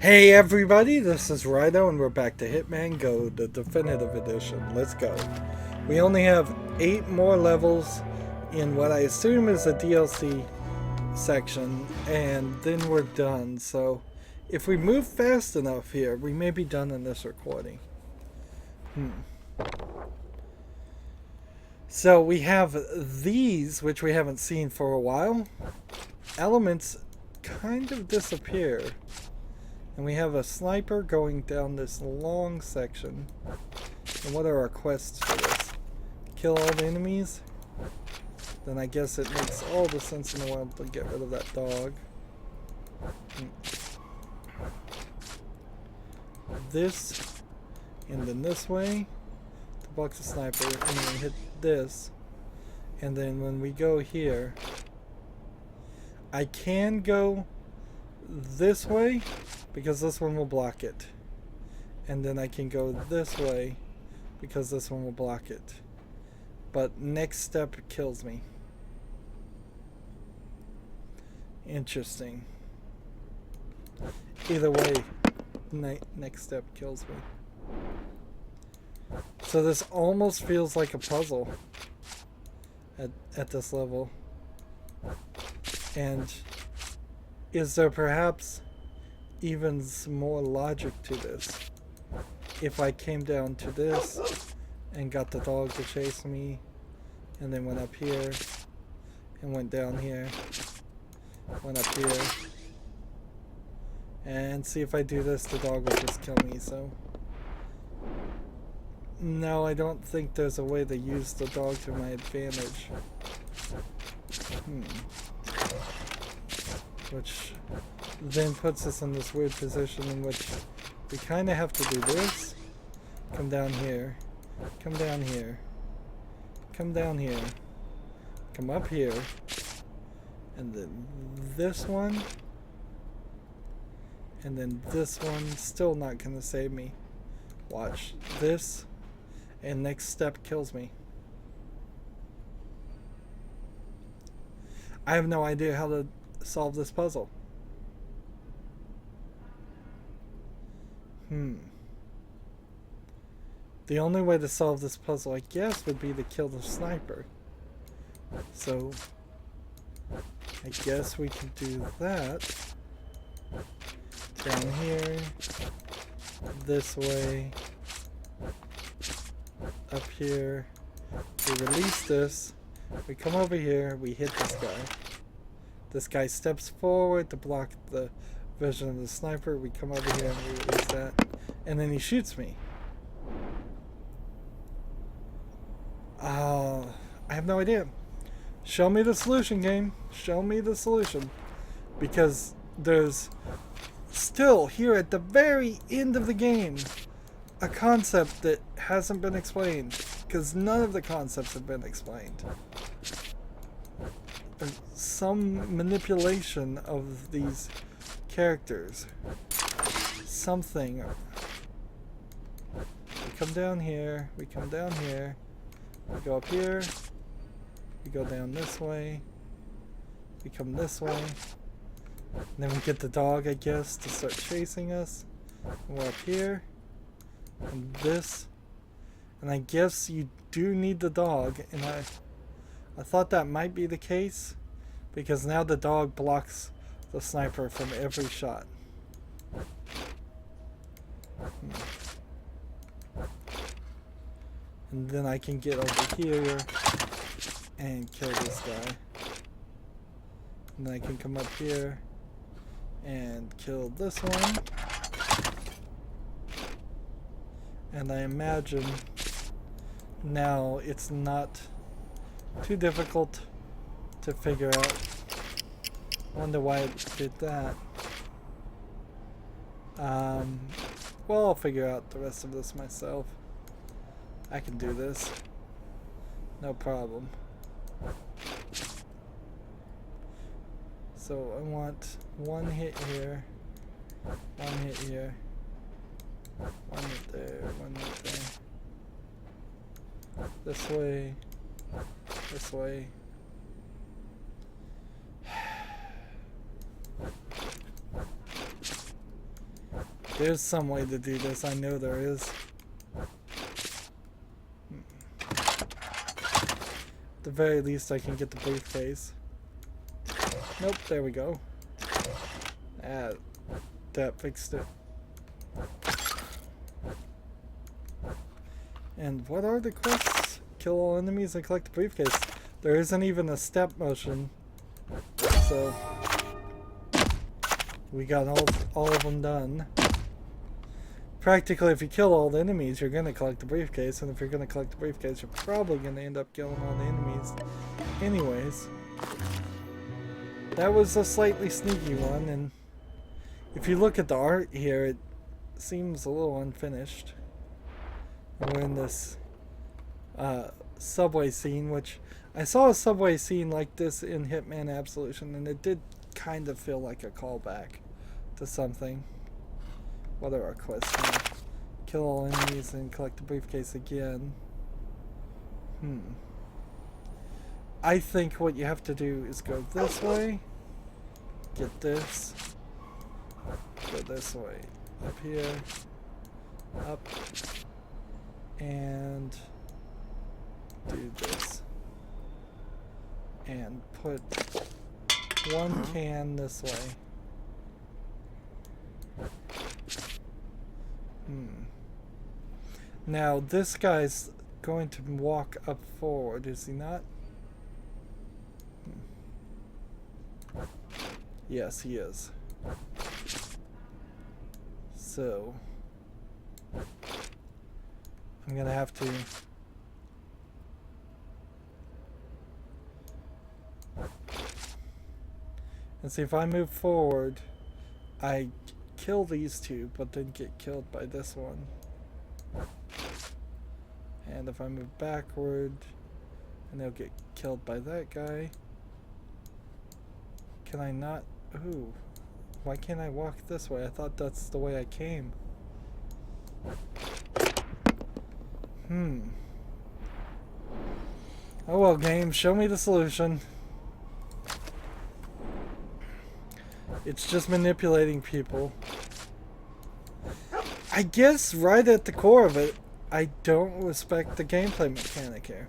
Hey everybody, this is Rydo and we're back to Hitman GO, the definitive edition. Let's go. We only have 8 more levels in what I assume is a DLC section, and then we're done. So if we move fast enough here, we may be done in this recording. So we have these, which we haven't seen for a while. Elements kind of disappear. And we have a sniper going down this long section. And what are our quests for this? Kill all the enemies? Then I guess it makes all the sense in the world to get rid of that dog. This, and then this way, to block the sniper, and then hit this. And then when we go here, I can go this way, because this one will block it. And then I can go this way because this one will block it. But next step kills me. Interesting. Either way, next step kills me. So this almost feels like a puzzle at this level. And is there perhaps even some more logic to this? If I came down to this and got the dog to chase me, and then went up here and went down here, went up here, and see if I do this, the dog will just kill me. So no, I don't think there's a way to use the dog to my advantage. Which then puts us in this weird position in which we kind of have to do this, come down here, come down here, come down here, come up here, and then this one, and then this one. Still not gonna save me. Watch this, and next step kills me. I have no idea how to solve this puzzle. The only way to solve this puzzle, I guess, would be to kill the sniper. So I guess we can do that. Down here, this way, up here. We release this. We come over here. We hit this guy. This guy steps forward to block the vision of the sniper. We come over here and we release that. And then he shoots me. I have no idea. Show me the solution, game. Show me the solution. Because there's still, here at the very end of the game, a concept that hasn't been explained. Because none of the concepts have been explained. There's some manipulation of these characters. Something. We come down here. We come down here. We go up here. We go down this way. We come this way. And then we get the dog, I guess, to start chasing us. And we're up here. And this. And I guess you do need the dog. And I thought that might be the case, because now the dog blocks the sniper from every shot. And then I can get over here and kill this guy. And then I can come up here and kill this one. And I imagine now it's not too difficult to figure out. I wonder why it did that. Well, I'll figure out the rest of this myself. I can do this. No problem. So I want one hit here, one hit here, one hit there, one hit there. This way. This way. There's some way to do this. I know there is. At the very least, I can get the briefcase. Nope, there we go. That fixed it. And what are the quests? Kill all enemies and collect the briefcase. There isn't even a step motion. So we got all of them done. Practically, if you kill all the enemies, you're going to collect the briefcase. And if you're going to collect the briefcase, you're probably going to end up killing all the enemies. Anyways, that was a slightly sneaky one. And if you look at the art here, it seems a little unfinished. We're in this subway scene, which I saw a subway scene like this in Hitman Absolution, and it did kind of feel like a callback to something. What are our quests now? Kill all enemies and collect the briefcase again. I think what you have to do is go this way, get this, go this way, up here, up, and do this. And put one can this way. Now this guy's going to walk up forward, is he not? Yes, he is. So I'm gonna have to and see if I move forward, I kill these two, but then get killed by this one. And if I move backward, and they'll get killed by that guy. Can I not? Ooh. Why can't I walk this way? I thought that's the way I came. Oh well, game, show me the solution. It's just manipulating people. I guess right at the core of it, I don't respect the gameplay mechanic here.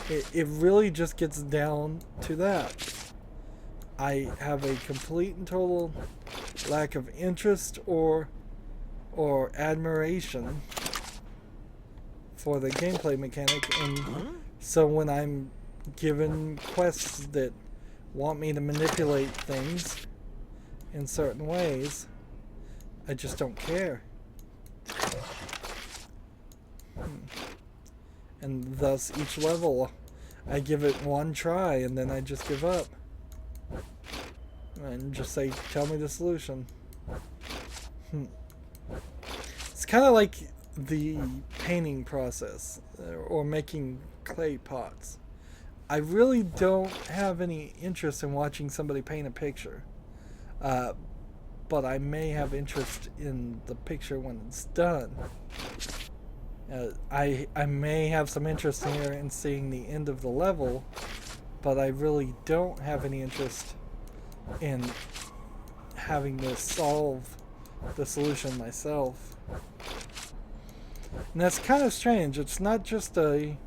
It really just gets down to that. I have a complete and total lack of interest or admiration for the gameplay mechanic, and so when I'm given quests that want me to manipulate things in certain ways, I just don't care. And thus each level I give it one try and then I just give up and just say, tell me the solution. It's kind of like the painting process or making clay pots. I really don't have any interest in watching somebody paint a picture, but I may have interest in the picture when it's done. I may have some interest here in seeing the end of the level, but I really don't have any interest in having to solve the solution myself. And that's kind of strange. It's not just a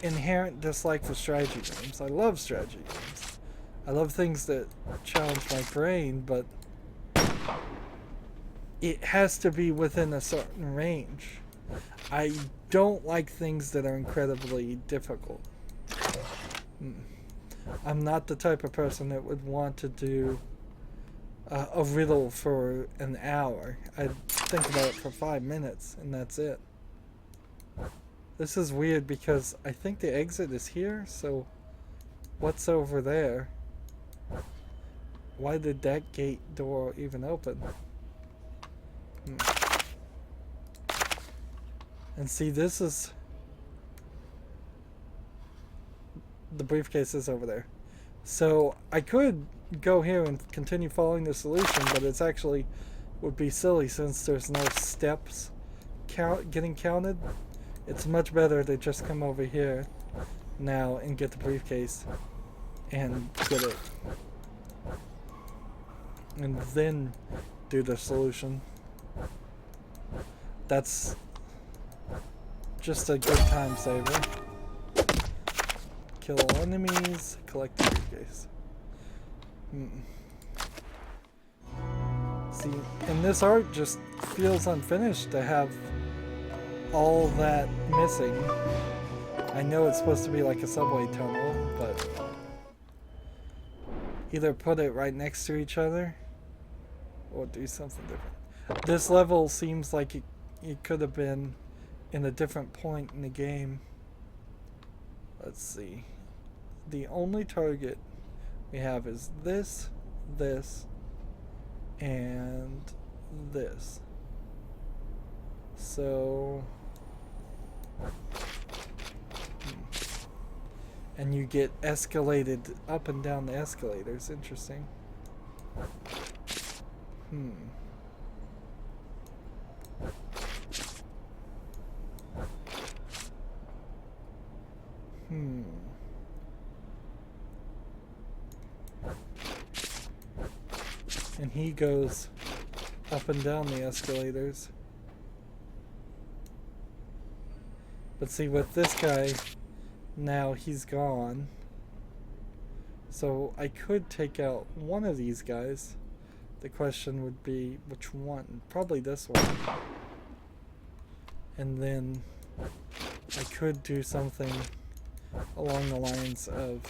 inherent dislike for strategy games. I love strategy games. I love things that challenge my brain, but it has to be within a certain range. I don't like things that are incredibly difficult. I'm not the type of person that would want to do a riddle for an hour. I'd think about it for 5 minutes and that's it. This is weird because I think the exit is here, so what's over there? Why did that gate door even open? And see, this is... the briefcase is over there. So I could go here and continue following the solution, but it's actually would be silly since there's no steps getting counted. It's much better to just come over here now and get the briefcase and get it. And then do the solution. That's just a good time saver. Kill all enemies, collect the briefcase. See, and this art just feels unfinished to have all that missing. I know it's supposed to be like a subway tunnel, but either put it right next to each other or do something different. This level seems like it could have been in a different point in the game. Let's see. The only target we have is this, this, and this. So, and you get escalated up and down the escalators. Interesting. And he goes up and down the escalators. But see, with this guy, now he's gone. So I could take out one of these guys. The question would be, which one? Probably this one. And then I could do something along the lines of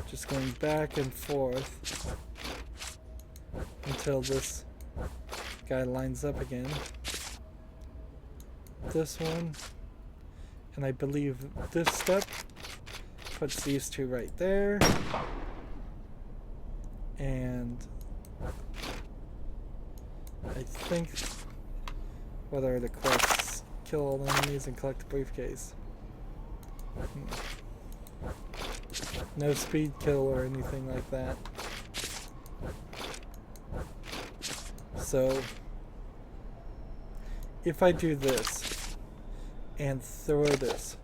just going back and forth until this guy lines up again. This one, and I believe this step puts these two right there, and I think, what are the quests? Kill all the enemies and collect the briefcase. No speed kill or anything like that. So, if I do this and throw this,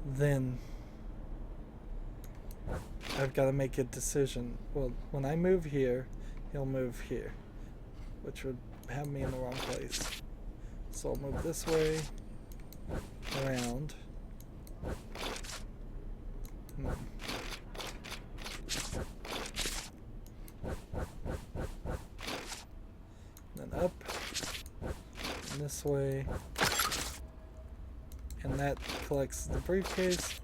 then I've got to make a decision. Well, when I move here, he'll move here, which would have me in the wrong place. So I'll move this way, around. Then up, and this way, and that collects the briefcase.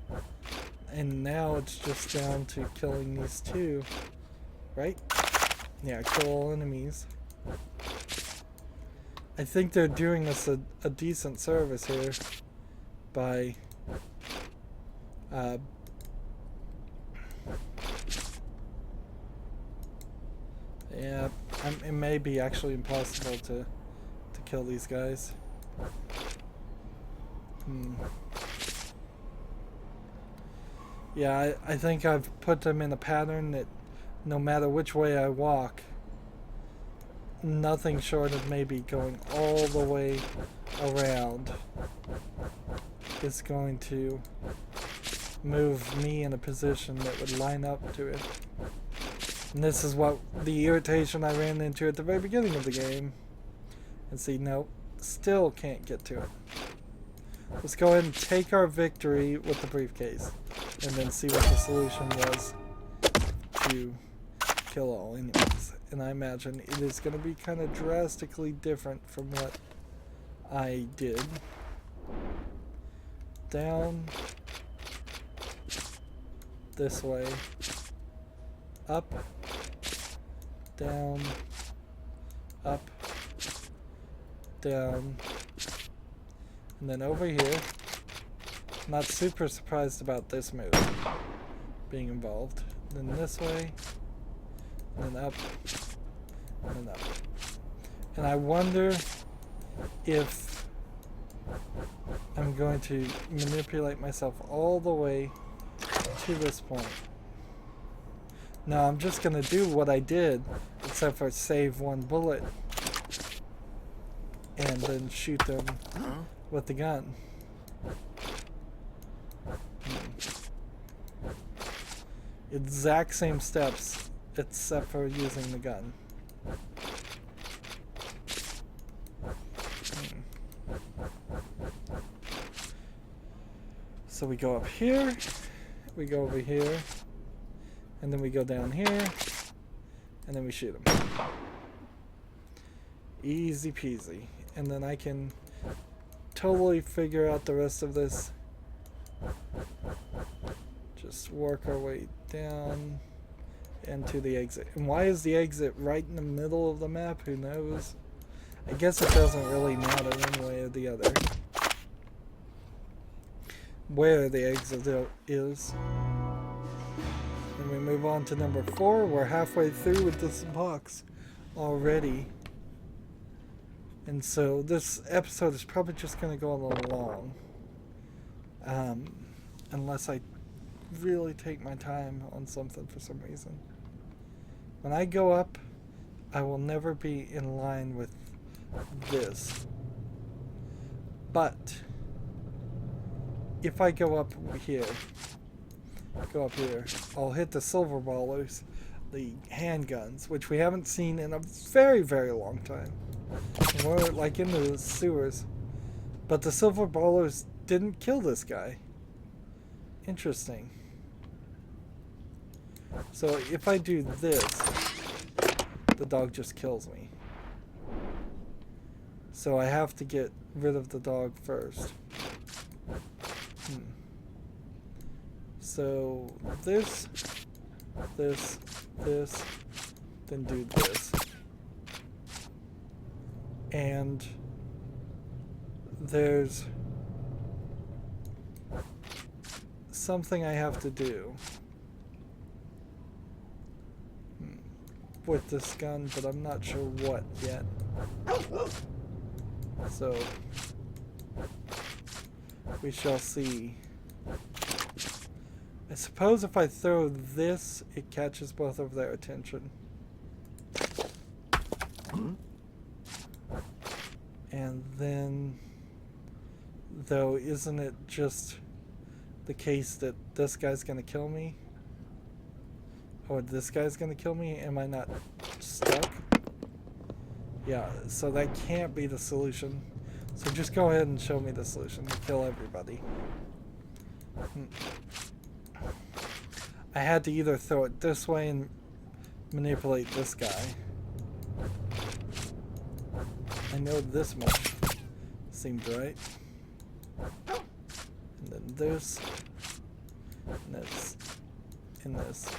And now it's just down to killing these two, right? Yeah, kill all enemies. I think they're doing us a decent service here by yeah, it may be actually impossible to kill these guys. Yeah, I think I've put them in a pattern that no matter which way I walk, nothing short of maybe going all the way around is going to move me in a position that would line up to it. And this is what the irritation I ran into at the very beginning of the game. And see, nope, still can't get to it. Let's go ahead and take our victory with the briefcase, and then see what the solution was to kill all enemies. And I imagine it is going to be kind of drastically different from what I did. Down, this way, up, down, up, down, and then over here. Not super surprised about this move being involved. Then this way, and then up, and up. And I wonder if I'm going to manipulate myself all the way to this point. No, I'm just going to do what I did, except for save one bullet and then shoot them with the gun. Exact same steps, except for using the gun. So we go up here, we go over here, and then we go down here, and then we shoot him. Easy peasy. And then I can totally figure out the rest of this. Just work our way down into the exit. And why is the exit right in the middle of the map? Who knows? I guess it doesn't really matter one way or the other where the exit is. And we move on to number 4. We're halfway through with this box already. And so this episode is probably just going to go a little long. Unless I really take my time on something for some reason. When I go up, I will never be in line with this. But if I go up here, I'll hit the Silverballers, the handguns, which we haven't seen in a very, very long time. And we're like into the sewers. But the Silverballers didn't kill this guy. Interesting. So if I do this, the dog just kills me. So I have to get rid of the dog first. So this, then do this. And there's something I have to do with this gun, but I'm not sure what yet. So we shall see. I suppose if I throw this, it catches both of their attention. And then, though, isn't it just the case that this guy's gonna kill me? Or this guy's gonna kill me? Am I not stuck? Yeah, so that can't be the solution. So just go ahead and show me the solution. Kill everybody. I had to either throw it this way and manipulate this guy. I know this much seemed right. And then this. And this. And this.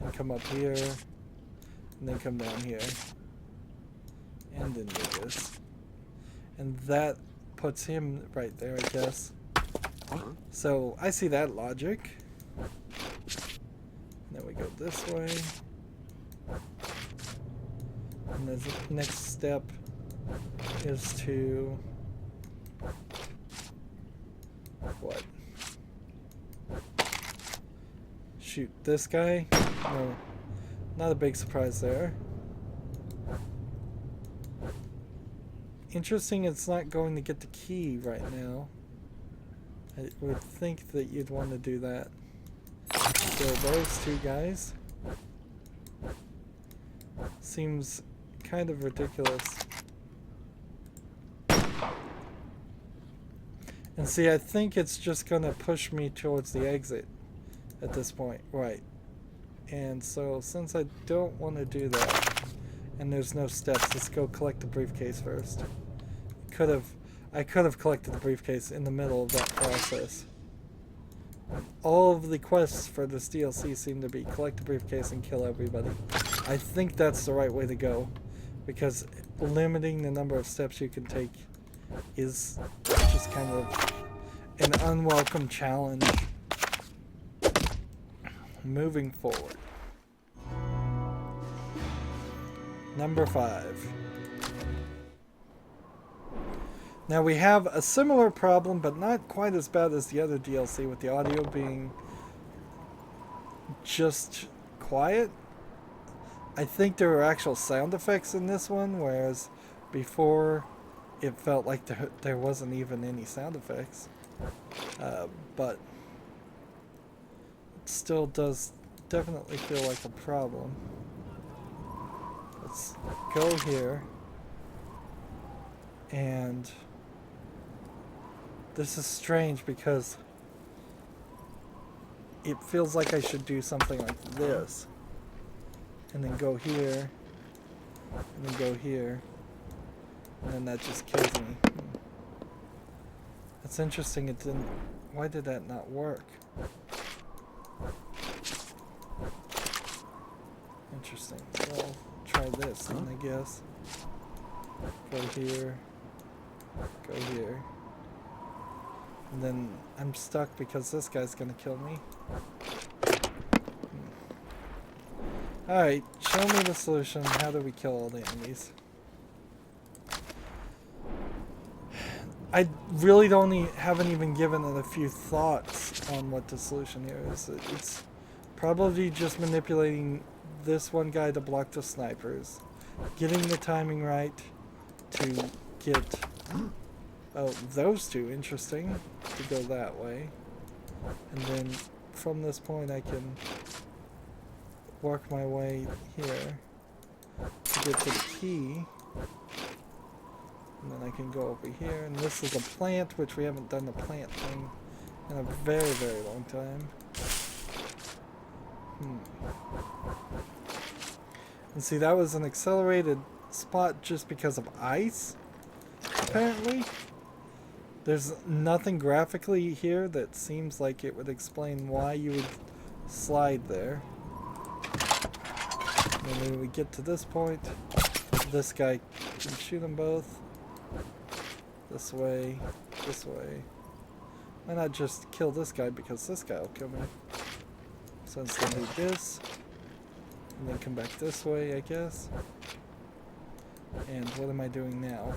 And come up here. And then come down here. And then do this. And that puts him right there, I guess. So I see that logic. And then we go this way. And the next step is to what? Shoot this guy? No, not a big surprise there. Interesting, it's not going to get the key right now. I would think that you'd want to do that. So those two guys seems kind of ridiculous. And see, I think it's just gonna push me towards the exit at this point, right? And so since I don't want to do that, and there's no steps, let's go collect the briefcase first. I could have collected the briefcase in the middle of that process. All of the quests for this DLC seem to be collect the briefcase and kill everybody. I think that's the right way to go, because limiting the number of steps you can take is just kind of an unwelcome challenge moving forward. Number 5. Now we have a similar problem, but not quite as bad as the other DLC, with the audio being just quiet. I think there were actual sound effects in this one, whereas before it felt like there wasn't even any sound effects. But it still does definitely feel like a problem. Let's go here. And This is strange because it feels like I should do something like this. And then go here. And then go here. And then that just kills me. That's interesting. It didn't... Why did that not work? Interesting. So I'll try this then, I guess. Go here. Go here. And then I'm stuck because this guy's gonna kill me. Alright, show me the solution. How do we kill all the enemies? I really haven't even given it a few thoughts on what the solution here is. It's probably just manipulating this one guy to block the snipers. Getting the timing right to get... Oh, those two, interesting, to go that way. And then from this point I can work my way here to get to the key. And then I can go over here. And this is a plant, which we haven't done the plant thing in a very, very long time. And see, that was an accelerated spot just because of ice, apparently. There's nothing graphically here that seems like it would explain why you would slide there. And when we get to this point, this guy can shoot them both. This way, this way. Why not just kill this guy, because this guy will kill me. So instead do this, and then come back this way, I guess. And what am I doing now?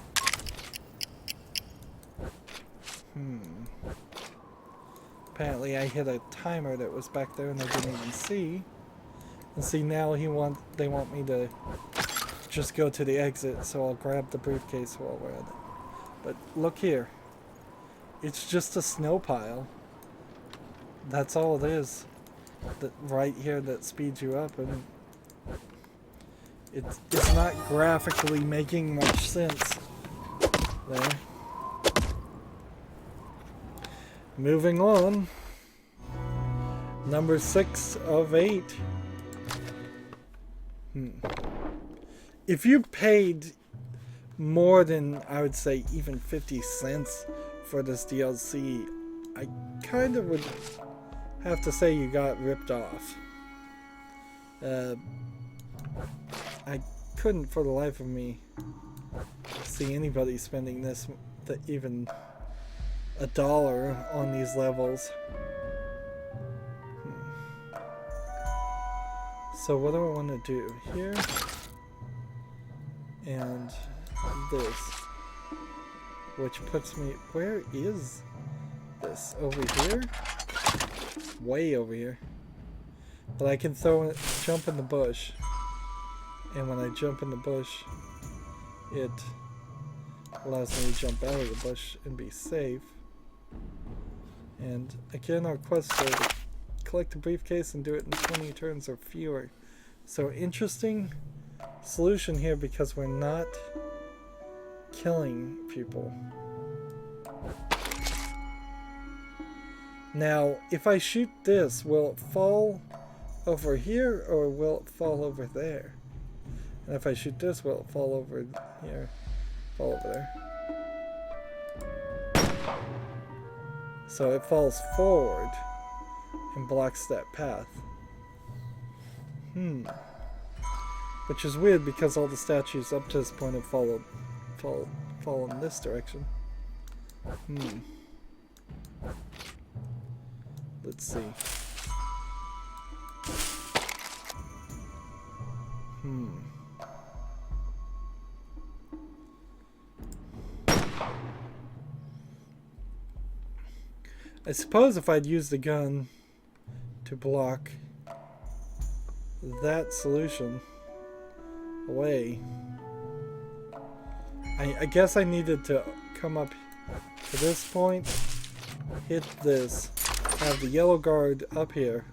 Apparently I hit a timer that was back there and I didn't even see. And see, now they want me to just go to the exit, so I'll grab the briefcase while we're at it. But look here. It's just a snow pile. That's all it is. That right here that speeds you up, and it's not graphically making much sense there. Moving on. Number 6 of 8. If you paid more than, I would say, even 50 cents for this DLC, I kind of would have to say you got ripped off. I couldn't for the life of me see anybody spending this, even $1 on these levels. So what do I want to do? Here and this, which puts me, where is this? Over here? Way over here. But I can jump in the bush, and when I jump in the bush, it allows me to jump out of the bush and be safe. And again, our quest is to collect a briefcase and do it in 20 turns or fewer. So interesting solution here, because we're not killing people. Now, if I shoot this, will it fall over here or will it fall over there? And if I shoot this, will it fall over here? Fall over there. So it falls forward and blocks that path. Which is weird, because all the statues up to this point have fall in this direction. Let's see. I suppose if I'd used the gun to block that solution away, I guess I needed to come up to this point, hit this, have the yellow guard up here,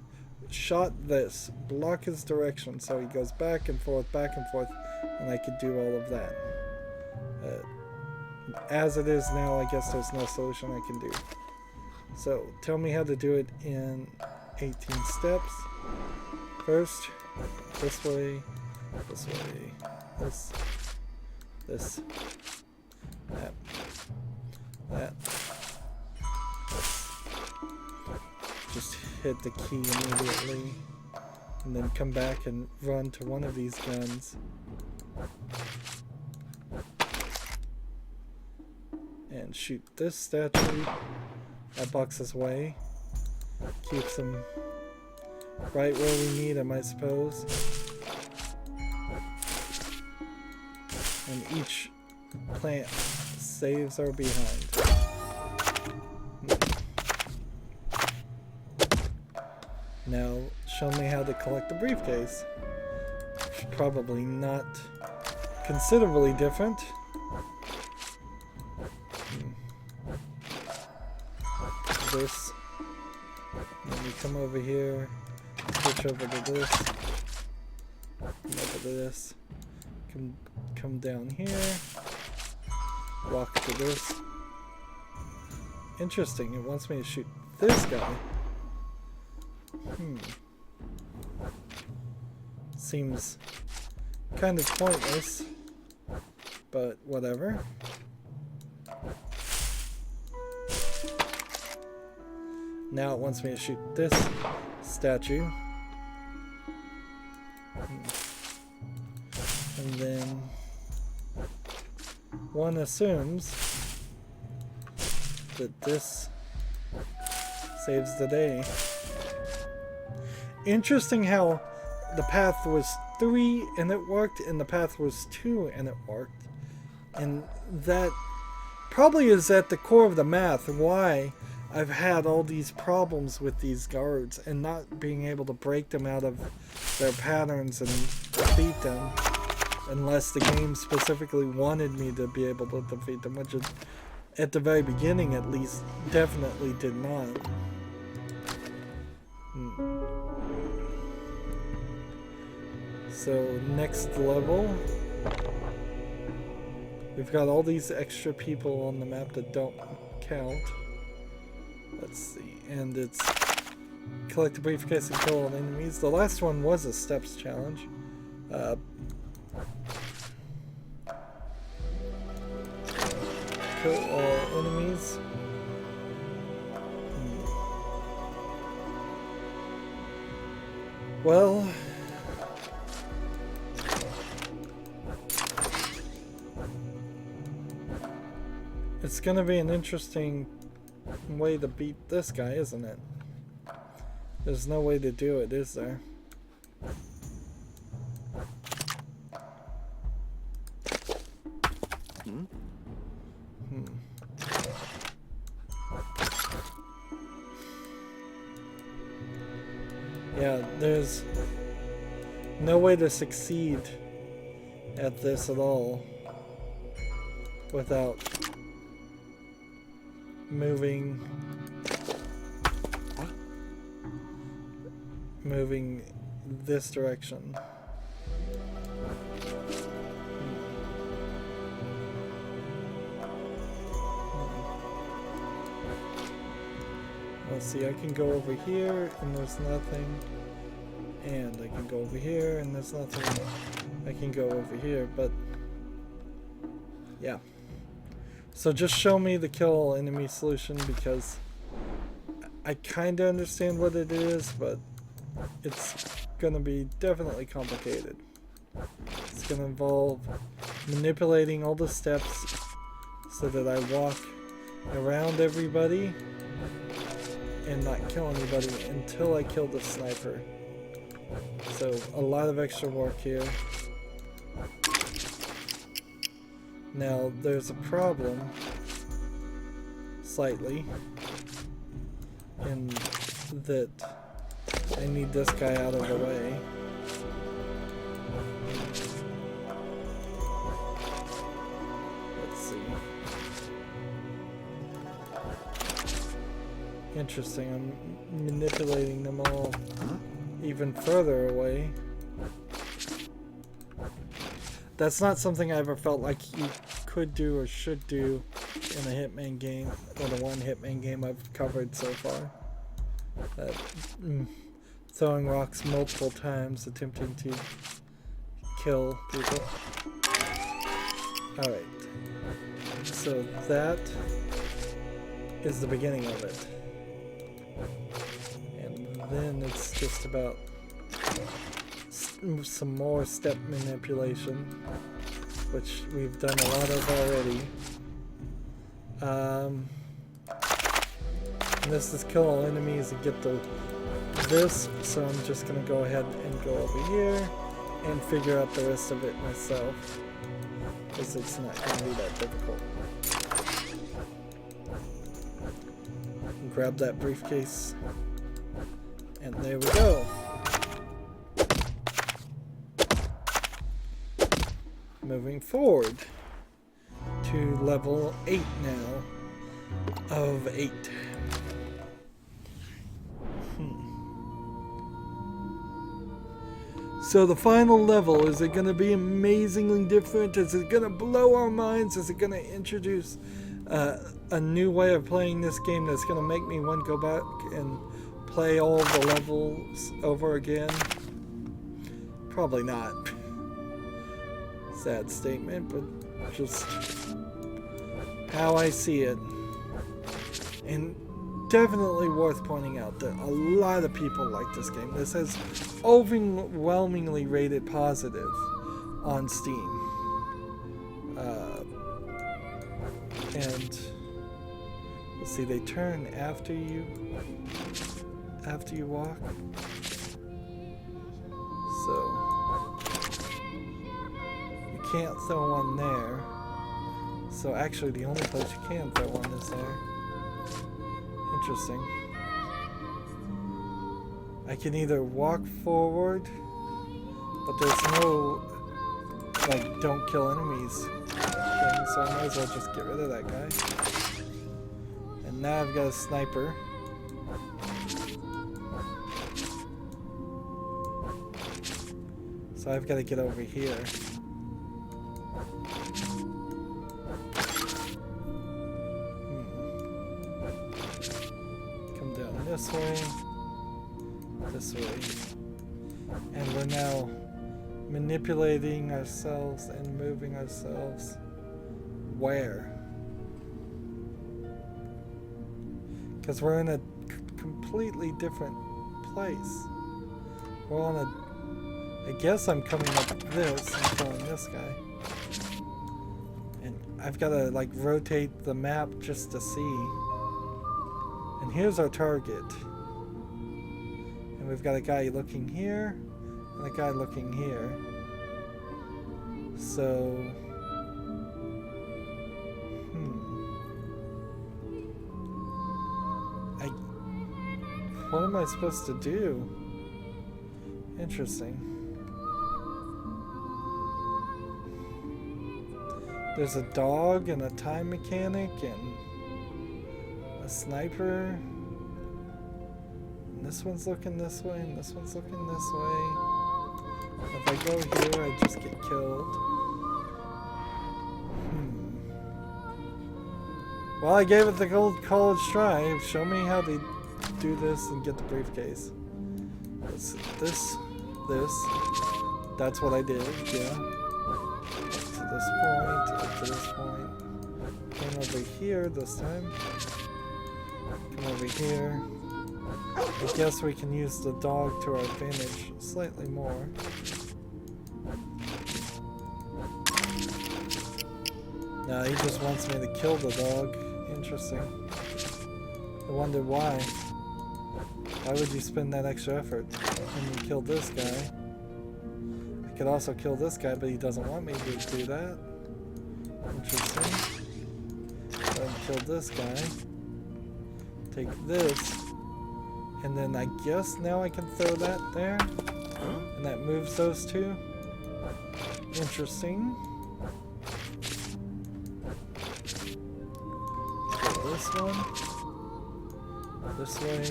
shot this, block his direction so he goes back and forth, and I could do all of that. as it is now, I guess there's no solution I can do. So tell me how to do it in 18 steps. First, this way, this, that. Just hit the key immediately, and then come back and run to one of these guns. And shoot this statue. That boxes away. Keeps them right where we need them, I suppose. And each plant saves our behind. Now, show me how to collect the briefcase. Probably not considerably different. This. And then we come over here, switch over to this, come over to this, come down here, walk to this. Interesting, it wants me to shoot this guy. Seems kind of pointless, but whatever. Now it wants me to shoot this statue. And then one assumes that this saves the day. Interesting how the path was 3 and it worked, and the path was 2 and it worked. And that probably is at the core of the math, why I've had all these problems with these guards and not being able to break them out of their patterns and defeat them unless the game specifically wanted me to be able to defeat them, which is, at the very beginning at least, definitely did not. So next level, we've got all these extra people on the map that don't count. Let's see, and it's collect a briefcase and kill all enemies. The last one was a steps challenge. Kill all enemies. Well, it's gonna be an interesting way to beat this guy, isn't it? There's no way to do it, is there? Yeah, there's no way to succeed at this at all without moving this direction. Let's see, I can go over here and there's nothing, and I can go over here and there's nothing. I can go over here, but yeah. So just show me the kill enemy solution, because I kind of understand what it is, but it's gonna be definitely complicated. It's gonna involve manipulating all the steps so that I walk around everybody and not kill anybody until I kill the sniper. So a lot of extra work here. Now there's a problem, slightly, in that I need this guy out of the way. Let's see. Interesting, I'm manipulating them all even further away. That's not something I ever felt like you could do or should do in a Hitman game, or the one Hitman game I've covered so far. Throwing rocks multiple times, attempting to kill people. Alright. So that is the beginning of it. And then it's just about some more step manipulation, which we've done a lot of already. And this is kill all enemies and get this, so I'm just gonna go ahead and go over here and figure out the rest of it myself, because it's not gonna be that difficult. Grab that briefcase, and there we go. Moving forward to level 8 now of 8. So the final level, is it going to be amazingly different? Is it going to blow our minds? Is it going to introduce a new way of playing this game that's going to make me want to go back and play all the levels over again? Probably not. Sad statement, but just how I see it. And definitely worth pointing out that a lot of people like this game. This has overwhelmingly rated positive on Steam. And let's see, they turn after you walk. So you can't throw one there. So actually the only place you can throw one is there. Interesting. I can either walk forward, but there's no, like, don't kill enemies thing, so I might as well just get rid of that guy. And now I've got a sniper. So I've got to get over here. This way, and we're now manipulating ourselves and moving ourselves where? Because we're in a completely different place. We're on a, I guess I'm coming up this and killing this guy, and I've got to like rotate the map just to see. And here's our target. And we've got a guy looking here, and a guy looking here. So, what am I supposed to do? Interesting. There's a dog and a time mechanic and sniper, and this one's looking this way, and this one's looking this way. If I go here, I just get killed. Well, I gave it the old college try. Show me how they do this and get the briefcase. This. That's what I did, yeah. Up to this point, up to this point. Came over here this time. Over here. I guess we can use the dog to our advantage slightly more. No, he just wants me to kill the dog. Interesting. I wonder why. Why would you spend that extra effort when you kill this guy? I could also kill this guy, but he doesn't want me to do that. Interesting. So I kill this guy. Take this, and then I guess now I can throw that there, and that moves those two. Interesting. Get this one, this way,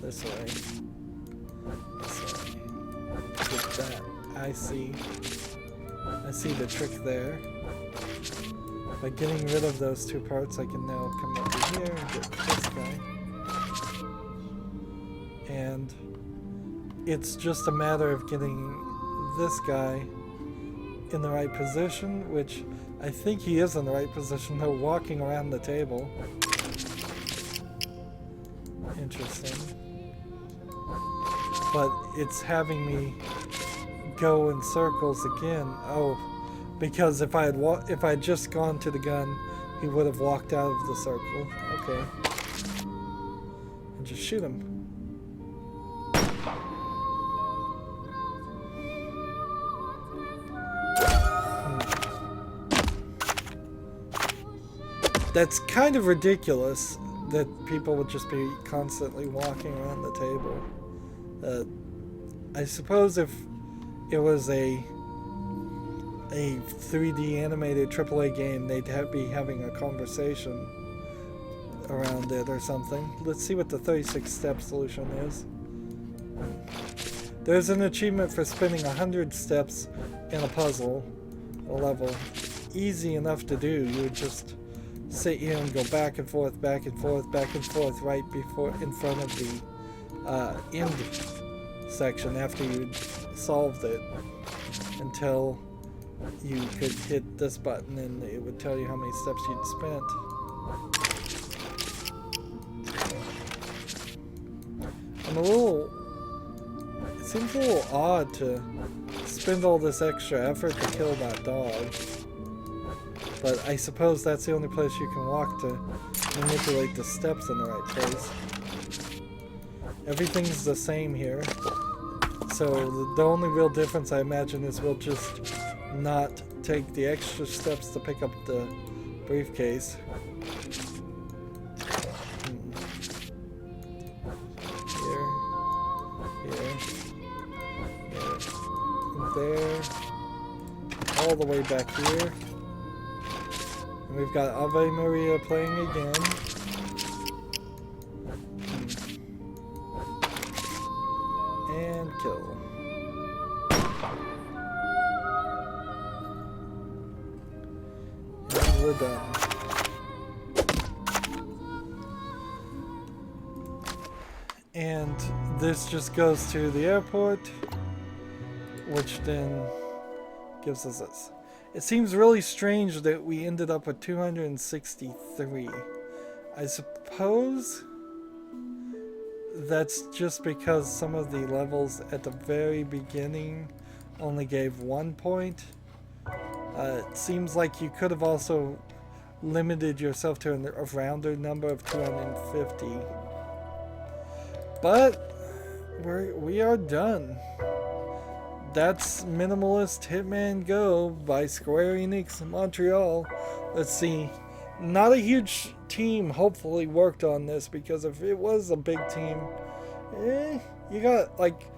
this way, this way. Get that. I see. I see the trick there. By getting rid of those two parts, I can now come over here and get this guy. And it's just a matter of getting this guy in the right position, which I think he is in the right position. They're walking around the table. Interesting. But it's having me go in circles again. Oh, because if I had just gone to the gun, he would have walked out of the circle. Okay. And just shoot him. That's kind of ridiculous that people would just be constantly walking around the table. I suppose if it was a 3D animated AAA game, they'd be having a conversation around it or something. Let's see what the 36-step solution is. There's an achievement for spinning 100 steps in a puzzle, a level. Easy enough to do. You would just sit here and go back and forth, back and forth, back and forth right before in front of the end section after you solved it, until you could hit this button and it would tell you how many steps you'd spent. It seems a little odd to spend all this extra effort to kill that dog. But I suppose that's the only place you can walk to manipulate the steps in the right place. Everything's the same here. So the only real difference, I imagine, is we'll just not take the extra steps to pick up the briefcase. Here. There. All the way back here. And we've got Ave Maria playing again. And kill. And we're done. And this just goes to the airport, which then gives us this. It seems really strange that we ended up with 263. I suppose that's just because some of the levels at the very beginning only gave 1 point. It seems like you could have also limited yourself to a rounder number of 250. But we are done. That's Minimalist Hitman GO by Square Enix Montreal. Let's see. Not a huge team hopefully worked on this, because if it was a big team, you got like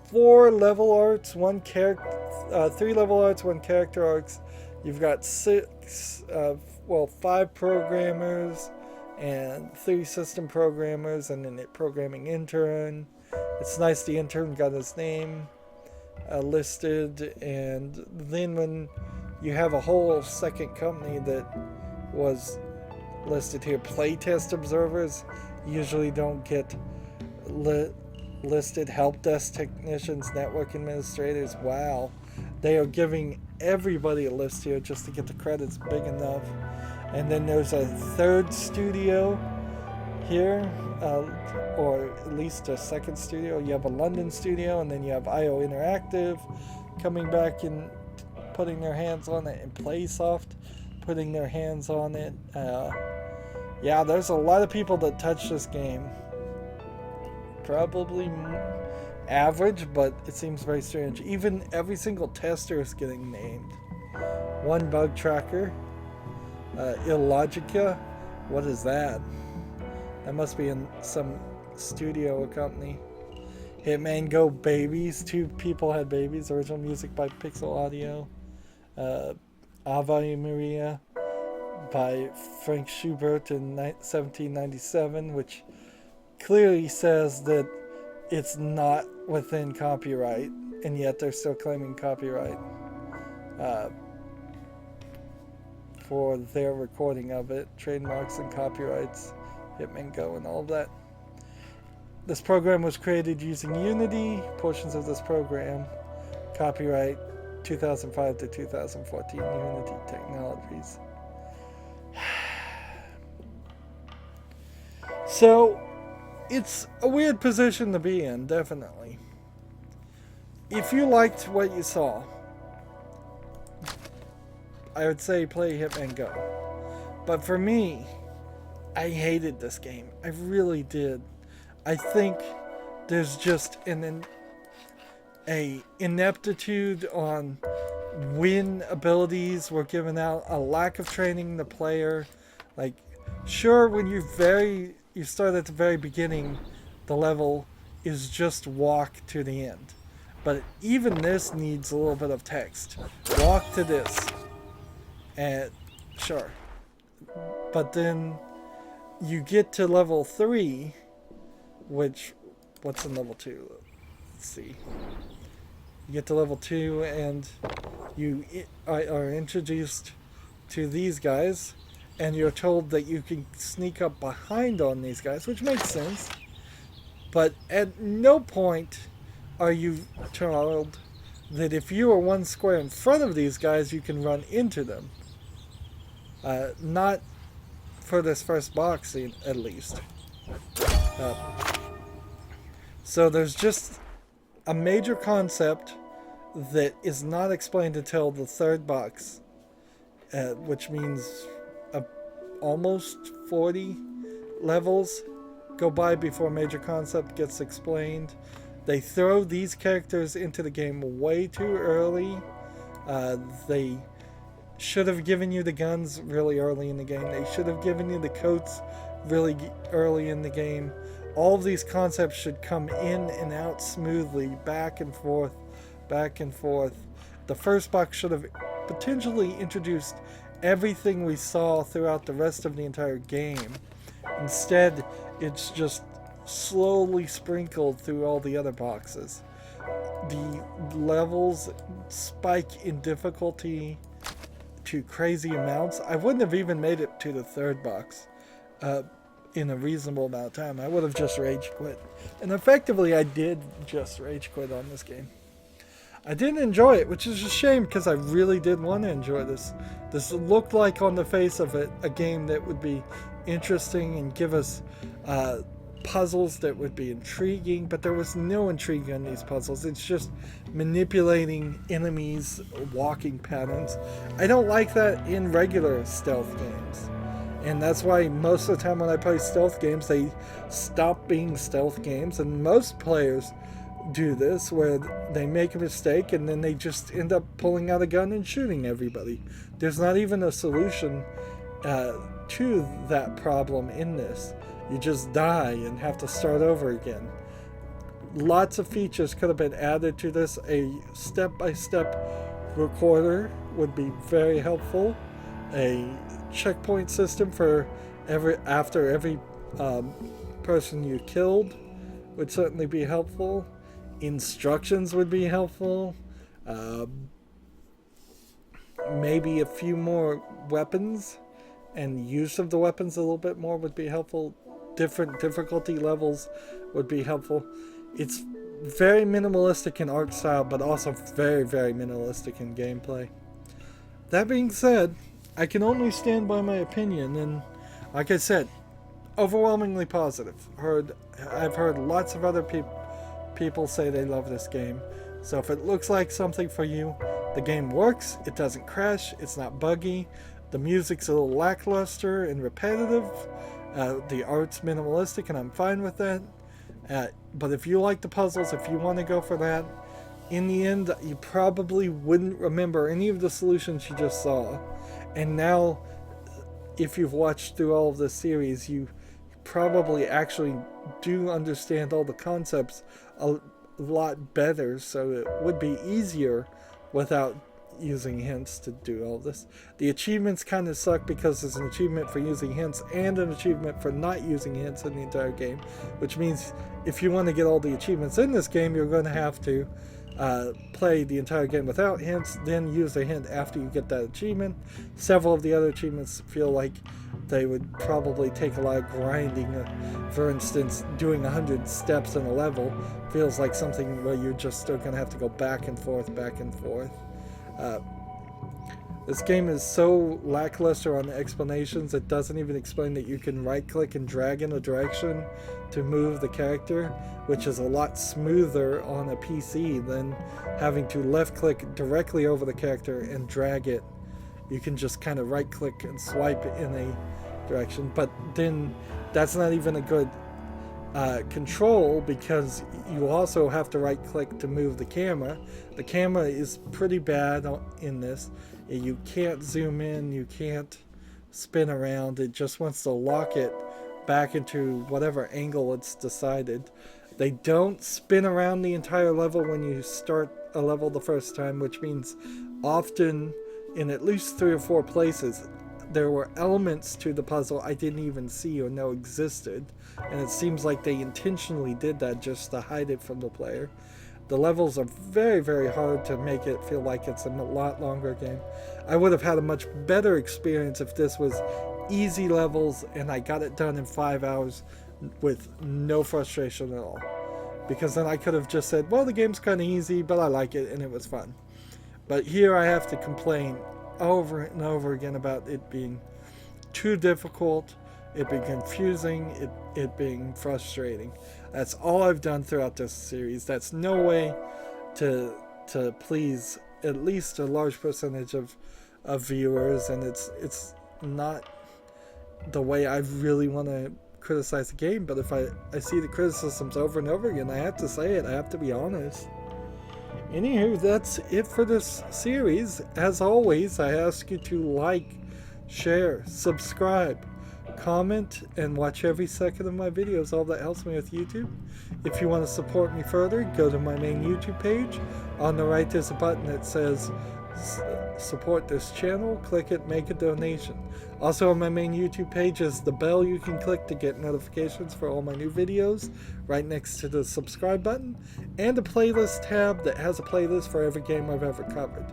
4 level arts, 1 character, 3 level arts, 1 character arcs. You've got 5 programmers and 3 system programmers, and then a programming intern. It's nice the intern got his name listed, and then when you have a whole second company that was listed here, playtest observers usually don't get listed. Help desk technicians, network administrators. Wow, they are giving everybody a list here just to get the credits big enough. And then there's a 3rd studio here, or at least a 2nd studio. You have a London studio, and then you have IO Interactive coming back and putting their hands on it, and PlaySoft putting their hands on it. Yeah, there's a lot of people that touch this game. Probably average, but it seems very strange. Even every single tester is getting named. One Bug Tracker. Illogica. What is that? That must be in some studio or company. Hitman GO Babies. 2 people had babies. Original music by Pixel Audio. Ave Maria by Frank Schubert in 1797, which clearly says that it's not within copyright, and yet they're still claiming copyright. uh, for their recording of it, trademarks and copyrights, Hitman GO and all of that. This program was created using Unity. Portions of this program, copyright 2005 to 2014, Unity Technologies. So, it's a weird position to be in, definitely. If you liked what you saw, I would say play Hitman GO. But for me, I hated this game. I really did. I think there's just a ineptitude on when abilities were given out, a lack of training the player. Like, sure, when you start at the very beginning, the level is just walk to the end. But even this needs a little bit of text. Walk to this. And sure. But then you get to level 3, which, what's in level 2? Let's see. You get to level 2 and you are introduced to these guys, and you're told that you can sneak up behind on these guys, which makes sense. But at no point are you told that if you are one square in front of these guys, you can run into them. Not for this first box, at least. So there's just a major concept that is not explained until the third box, which means almost 40 levels go by before major concept gets explained. They throw these characters into the game way too early. They should have given you the guns really early in the game. They should have given you the coats really early in the game. All of these concepts should come in and out smoothly, back and forth, back and forth. The first box should have potentially introduced everything we saw throughout the rest of the entire game. Instead, it's just slowly sprinkled through all the other boxes. The levels spike in difficulty to crazy amounts. I wouldn't have even made it to the third box in a reasonable amount of time. I would have just rage quit. And effectively, I did just rage quit on this game. I didn't enjoy it, which is a shame because I really did want to enjoy this. This looked like on the face of it a game that would be interesting and give us puzzles that would be intriguing, but there was no intrigue in these puzzles. It's just manipulating enemies' walking patterns. I don't like that in regular stealth games. And that's why most of the time when I play stealth games, they stop being stealth games. And most players do this, where they make a mistake and then they just end up pulling out a gun and shooting everybody. There's not even a solution to that problem in this. You just die and have to start over again. Lots of features could have been added to this. A step-by-step recorder would be very helpful. A checkpoint system for after every person you killed would certainly be helpful. Instructions would be helpful. Maybe a few more weapons and use of the weapons a little bit more would be helpful. Different difficulty levels would be helpful. It's very minimalistic in art style, but also very, very minimalistic in gameplay. That being said, I can only stand by my opinion, and like I said, overwhelmingly positive. I've heard lots of other people say they love this game. So if it looks like something for you, the game works, it doesn't crash, it's not buggy, the music's a little lackluster and repetitive, the art's minimalistic, and I'm fine with that. But if you like the puzzles, if you want to go for that, in the end, you probably wouldn't remember any of the solutions you just saw. And now, if you've watched through all of this series, you probably actually do understand all the concepts a lot better, so it would be easier without using hints to do all this. The achievements kind of suck because there's an achievement for using hints and an achievement for not using hints in the entire game, which means if you want to get all the achievements in this game, you're going to have to play the entire game without hints, then use a hint after you get that achievement. Several of the other achievements feel like they would probably take a lot of grinding. For instance, doing 100 steps in a level feels like something where you're just still going to have to go back and forth, back and forth. This game is so lackluster on explanations, it doesn't even explain that you can right-click and drag in a direction to move the character, which is a lot smoother on a PC than having to left-click directly over the character and drag it. You can just kind of right-click and swipe in a direction, but then that's not even a good control, because you also have to right-click to move the camera. The camera is pretty bad in this. You can't zoom in, you can't spin around. It just wants to lock it back into whatever angle it's decided. They don't spin around the entire level when you start a level the first time, which means often in at least 3 or 4 places there were elements to the puzzle I didn't even see or know existed, and it seems like they intentionally did that just to hide it from the player. The levels are very, very hard to make it feel like it's a lot longer game. I would have had a much better experience if this was easy levels and I got it done in 5 hours with no frustration at all. Because then I could have just said, well, the game's kind of easy, but I like it and it was fun. But here I have to complain over and over again about it being too difficult, it being confusing, it being frustrating. That's all I've done throughout this series. That's no way to please at least a large percentage of viewers, and it's not the way I really want to criticize the game. But if I see the criticisms over and over again, I have to say it. I have to be honest. Anywho, that's it for this series. As always, I ask you to like, share, subscribe, comment, and watch every second of my videos. All that helps me with YouTube. If you want to support me further, go to my main YouTube page. On the right there's a button that says support this channel. Click it, make a donation. Also on my main YouTube page is the bell you can click to get notifications for all my new videos, right next to the subscribe button, and a playlist tab that has a playlist for every game I've ever covered.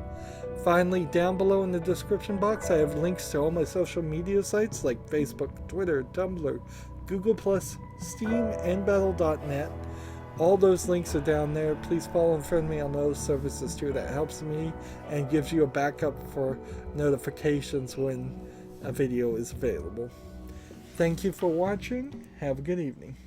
Finally, down below in the description box, I have links to all my social media sites like Facebook, Twitter, Tumblr, Google+, Steam, and Battle.net. All those links are down there. Please follow and friend me on those services too. That helps me and gives you a backup for notifications when a video is available. Thank you for watching. Have a good evening.